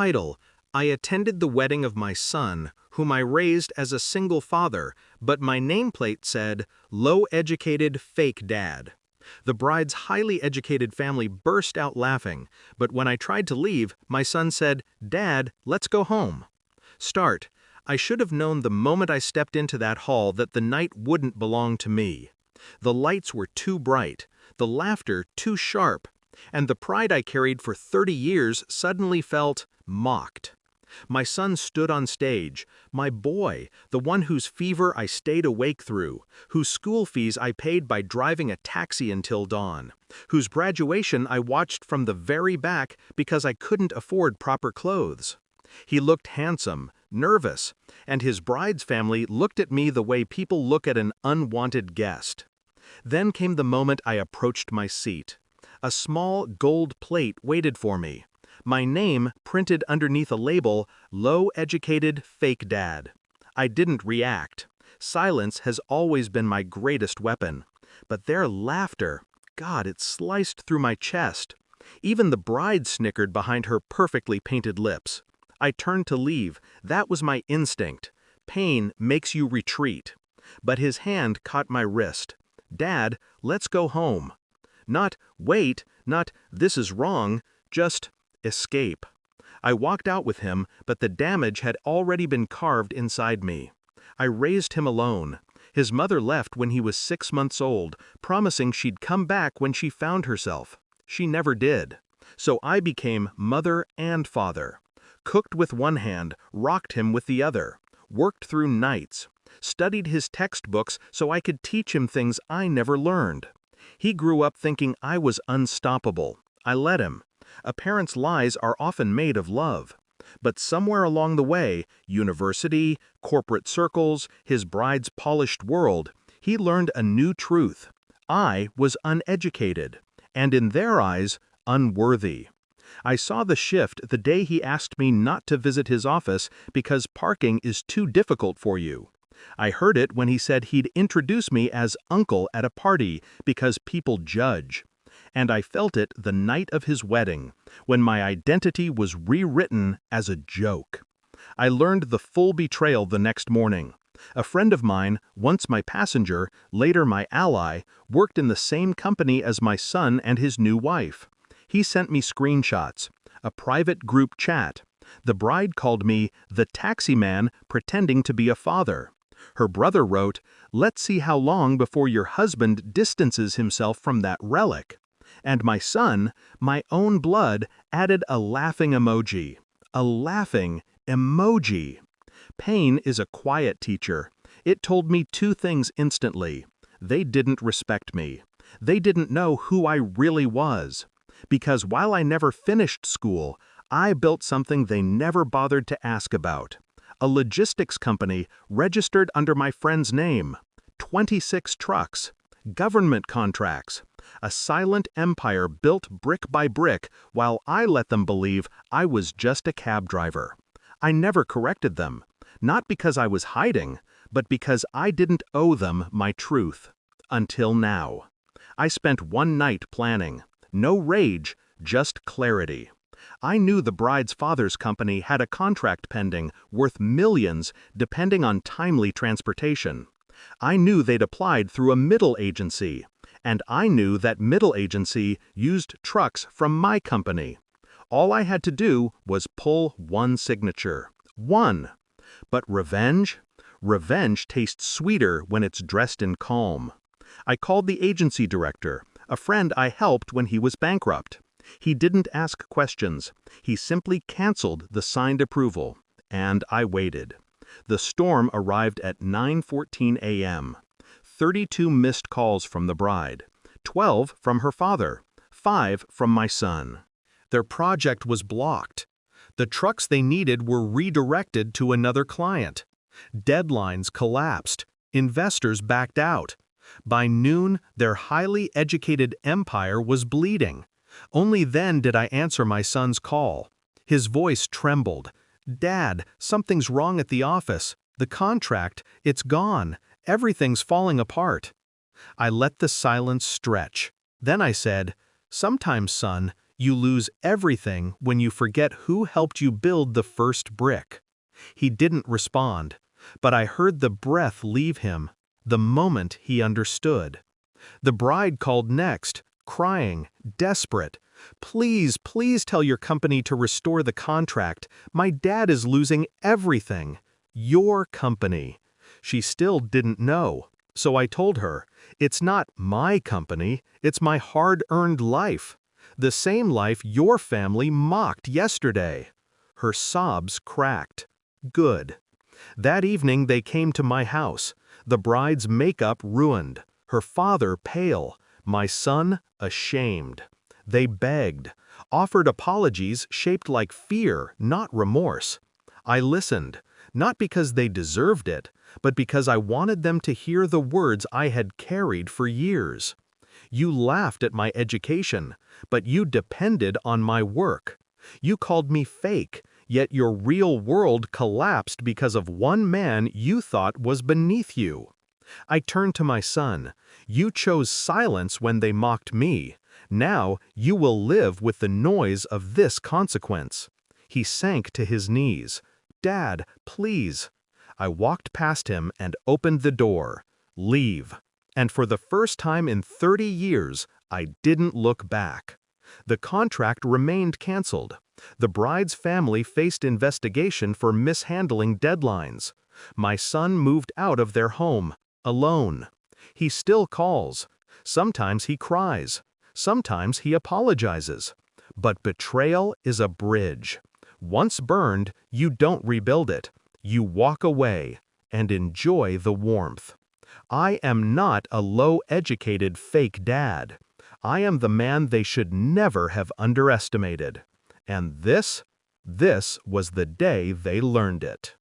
Title: I attended the wedding of my son, whom I raised as a single father, but my nameplate said, low-educated fake dad. The bride's highly educated family burst out laughing, but when I tried to leave, my son said, Dad, let's go home. Start: I should have known the moment I stepped into that hall that the night wouldn't belong to me. The lights were too bright, the laughter too sharp, and the pride I carried for 30 years suddenly felt mocked. My son stood on stage, my boy, the one whose fever I stayed awake through, whose school fees I paid by driving a taxi until dawn, whose graduation I watched from the very back because I couldn't afford proper clothes. He looked handsome, nervous, and his bride's family looked at me the way people look at an unwanted guest. Then came the moment I approached my seat. A small gold plate waited for me. My name printed underneath a label, low-educated fake dad. I didn't react. Silence has always been my greatest weapon. But their laughter, God, it sliced through my chest. Even the bride snickered behind her perfectly painted lips. I turned to leave. That was my instinct. Pain makes you retreat. But his hand caught my wrist. Dad, let's go home. Not, wait, not, this is wrong, just escape. I walked out with him, but the damage had already been carved inside me. I raised him alone. His mother left when he was 6 months old, promising she'd come back when she found herself. She never did. So I became mother and father. Cooked with one hand, rocked him with the other. Worked through nights. Studied his textbooks so I could teach him things I never learned. He grew up thinking I was unstoppable. I let him. A parent's lies are often made of love. But somewhere along the way, university, corporate circles, his bride's polished world, he learned a new truth. I was uneducated, and in their eyes, unworthy. I saw the shift the day he asked me not to visit his office because parking is too difficult for you. I heard it when he said he'd introduce me as uncle at a party because people judge. And I felt it the night of his wedding, when my identity was rewritten as a joke. I learned the full betrayal the next morning. A friend of mine, once my passenger, later my ally, worked in the same company as my son and his new wife. He sent me screenshots, a private group chat. The bride called me the taxi man pretending to be a father. Her brother wrote, "Let's see how long before your husband distances himself from that relic." And my son, my own blood, added a laughing emoji. A laughing emoji. Pain is a quiet teacher. It told me two things instantly. They didn't respect me. They didn't know who I really was. Because while I never finished school, I built something they never bothered to ask about. A logistics company registered under my friend's name. 26 trucks. Government contracts. A silent empire built brick by brick while I let them believe I was just a cab driver. I never corrected them. Not because I was hiding, but because I didn't owe them my truth. Until now. I spent one night planning. No rage, just clarity. I knew the bride's father's company had a contract pending worth millions depending on timely transportation. I knew they'd applied through a middle agency, and I knew that middle agency used trucks from my company. All I had to do was pull one signature. One. But revenge? Revenge tastes sweeter when it's dressed in calm. I called the agency director, a friend I helped when he was bankrupt. He didn't ask questions. He simply canceled the signed approval, and I waited. The storm arrived at 9:14 a.m. 32 missed calls from the bride, 12 from her father, 5 from my son. Their project was blocked. The trucks they needed were redirected to another client. Deadlines collapsed. Investors backed out. By noon, their highly educated empire was bleeding. Only then did I answer my son's call. His voice trembled. "Dad, something's wrong at the office. The contract, it's gone. Everything's falling apart." I let the silence stretch. Then I said, "Sometimes, son, You lose everything when you forget who helped you build the first brick. He didn't respond, but I heard the breath leave him, the moment he understood. The bride called next, crying, desperate. Please, please tell your company to restore the contract. My dad is losing everything. Your company. She still didn't know, so I told her, it's not my company, it's my hard-earned life. The same life your family mocked yesterday. Her sobs cracked. Good. That evening they came to my house, the bride's makeup ruined, her father pale, my son ashamed. They begged, offered apologies shaped like fear, not remorse. I listened, not because they deserved it, but because I wanted them to hear the words I had carried for years. You laughed at my education, but you depended on my work. You called me fake, yet your real world collapsed because of one man you thought was beneath you. I turned to my son. You chose silence when they mocked me. Now you will live with the noise of this consequence. He sank to his knees. Dad, please. I walked past him and opened the door. Leave. And for the first time in 30 years, I didn't look back. The contract remained canceled. The bride's family faced investigation for mishandling deadlines. My son moved out of their home, alone. He still calls. Sometimes he cries. Sometimes he apologizes. But betrayal is a bridge. Once burned, you don't rebuild it. You walk away and enjoy the warmth. I am not a low-educated fake dad. I am the man they should never have underestimated. And this was the day they learned it.